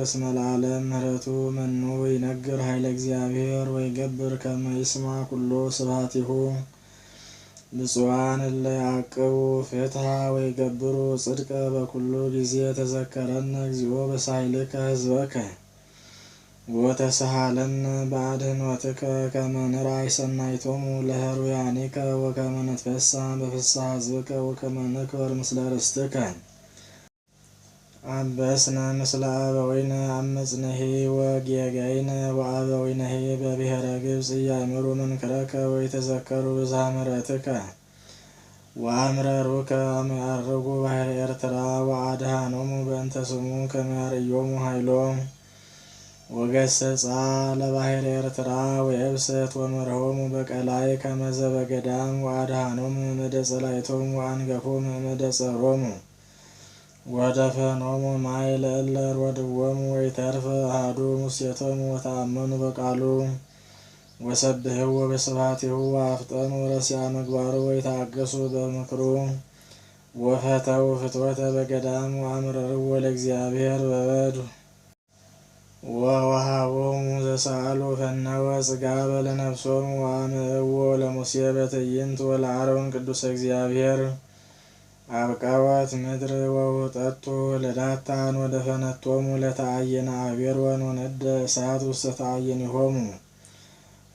እስመ ለዓለም ምሕረቱ መኑ ይነግር ኃይለ እግዚአብሔር ወይገብር ከመ ይስማ ኩሎ ስብሐቲሁ። ብፁዓን እለ ያዕቅቡ ፍትሐ ወይገብሩ ጽድቀ በኩሉ ጊዜ ተዘከረነ እግዚኦ በሳይልከ ሕዝበከ ወተሰሃለነ በአድኅኖትከ ከመ ንርአይ ሰናይቶሙ ለሕሩያኒከ ወከመ ንትፈሥሕ በፍሥሓ ሕዝብከ ወከመ ንክበር ምስለ ርስትከ። አበስነ ምስለ አበዊነ አመጽንሒ ወጌጋይነ ወአበዊነሂ በብሔረ ግብጽ ኢያእምሩ መንክረከ ወይተዘከሩ ብዝኃ ምሕረትከ። ወአምረሩከ አመ ያዕርጉ ባሕረ ኤርትራ ወአድኃኖሙ በእንተ ስሙ ከመ ያርእዮሙ ኃይሎ። ወገሰጻ ለባሕረ ኤርትራ ወየብሰት ወመርሖሙ በቀላይ ከመ ዘበገዳም ወአድኃኖሙ እምእደ ጸላእቶሙ ወአንገፎሙ እምእደ ጸሮሙ። ወደፈኖሙ ማይ ለእለ ሮድዎሙ ወይተርፈ አሐዱ ሙሴቶሙ ወተአመኑ በቃሉ። ወሰብሕዎ በስብሐቲሁ ወአፍጠኑ ረሲዐ ምግባሩ ወይታገሱ በምክሩ። ወፈተው ፍትወተ በገዳም ወአምረርዎ ለእግዚአብሔር በበዱ። ወወሃቦሙ ዘሰአሉ ፈነወ ጽጋበ ለነፍሶሙ ወአምዕዎ ለሙሴ በትዕይንት ወለአሮን ቅዱሰ እግዚአብሔር። አብቀወት ምድር ወውጠቱ ለዳታን ወደፈነቶሙ ለተአየነ አቤሮን ወነደ እሳት ውስተ ተአየኒሆሙ።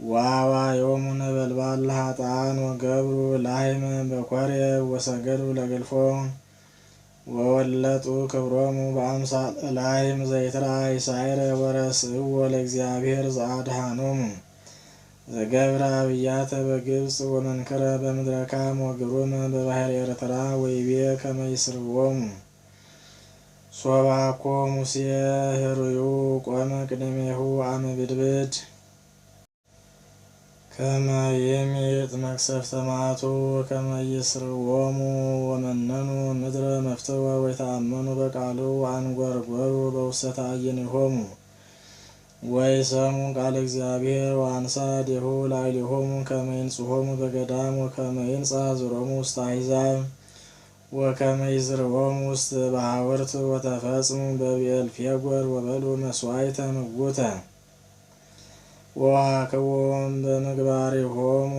ወአዋዮሙ ነበልባል ለኃጥኣን ወገብሩ ላሕመ በኮሬብ ወሰገዱ ለግልፎ። ወወለጡ ክብሮሙ በአምሳለ ላሕም ዘይትረአይ ሳዕረ ወረስእዎ ለእግዚአብሔር ዘአድኃኖሙ። ዘገብረ አብያተ በግብጽ ወመንክረ በምድረ ካም ወግሩመ በባሕረ ኤርትራ ወይቤ ከመ ይስርዎሙ። ሶባኮ ሙሴ ህሩዩ ቆመ ቅድሜሁ አመ ብድብድ ከመ ይምይጥ መቅሰፍተ መዓቱ ወከመ ይስርዎሙ። ወመነኑ ምድረ መፍትወ ወይተአመኑ በቃሉ ወአንጐርጐሩ በውስተ ተአየኒሆሙ። ወይሰሙ ቃለ እግዚአብሔር ወአንሣ እዴሁ ላዕሌሆሙ ከመ ይንጽሖሙ በገዳም ወከመ ይንጸሕ ዙሮሙ ውስተ አሕዛብ ወከመ ይዝርዎሙ ውስተ ባሕውርት። ወተፈጽሙ በብዔልፌጎር ወበልዑ መሥዋዕተ ምውተ። ወዋሃክዎሙ በምግባሪሆሙ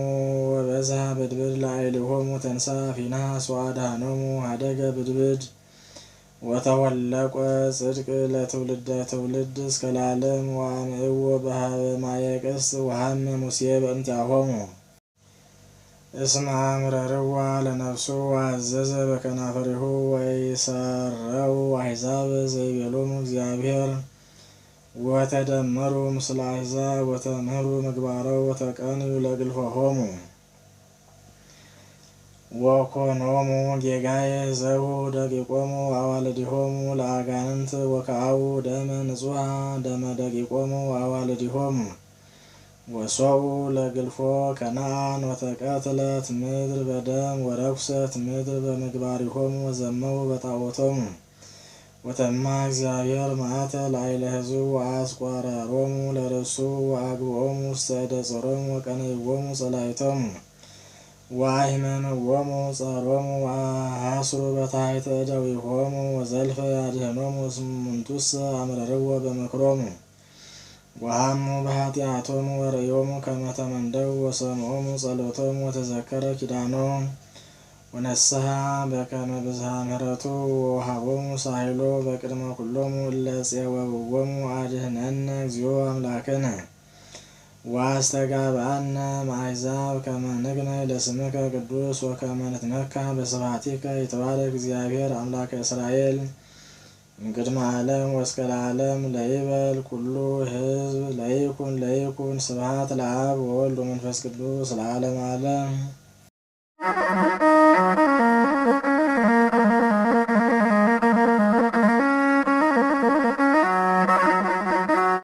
ወበዝኃ ብድብድ ላዕሌሆሙ። ተንሥአ ፊንሐስ ወአድኃኖሙ ኀደገ ብድብድ። ወተወለቆ ጽድቅ ለትውልደ ትውልድ እስከ ለዓለም። ወአምዕዎ በኀበ ማየ ቅስት ወሐመ ሙሴ በእንቲአሆሙ። እስመ አምረርዋ ለነፍሱ ወአዘዘ በከናፍሪሁ። ወይሠረው አሕዛብ ዘይቤሎሙ እግዚአብሔር። ወተደመሩ ምስለ አሕዛብ ወተምህሩ ምግባሮ ወተቀንዩ ለግልፎሆሙ። ወኮኖሙ ጌጋየ ዘቡ ደቂቆሙ አዋልዲሆሙ ለአጋንንት። ወከአቡ ደመ ንጹሐ ደመ ደቂቆሙ አዋልዲሆሙ። ወሶኡ ለግልፎ ከነዓን። ወተቀትለት ምድር በደም ወረኩሰት ምድር በምግባሪሆሙ። ወዘመው በጣዖቶሙ። ወተማ እግዚአብሔር መዓተ ላዕለ ሕዝቡ ወአስቈረሮሙ ለርእሱ። ወአግብኦሙ ውስተ እደ ጾሮሙ ወቀነይዎሙ ጸላእቶሙ። ወአሕመምዎሙ ጸሮሙ ወሐስሩ በታሕተ እደዊሆሙ። ወዘልፈ ያድኅኖሙ እሙንቱሰ አምረርዎ በምክሮሙ። ወሐሙ በኃጢአቶሙ ወርእዮሙ ከመ ተመንደው። ወሰምዖሙ ጸሎቶሙ ወተዘከረ ኪዳኖ። ወነስሐ በከመ ብዝኃ ምሕረቱ ወወሃቦሙ ሳህሎ በቅድመ ኩሎሙ እለ ፄወውዎሙ። አድኅነነ እግዚኦ አምላክነ ወአስተጋብአነ እምአሕዛብ ከመ ንግነይ ለስምከ ቅዱስ ወከመ ንትመካ በስብሐቲከ። ይትባረክ እግዚአብሔር አምላከ እስራኤል እምቅድመ ዓለም ወእስከ ለዓለም። ለይበል ኩሉ ሕዝብ ለይኩን ስብሐት ለአብ ወወልድ ወመንፈስ ቅዱስ ለዓለመ ዓለም።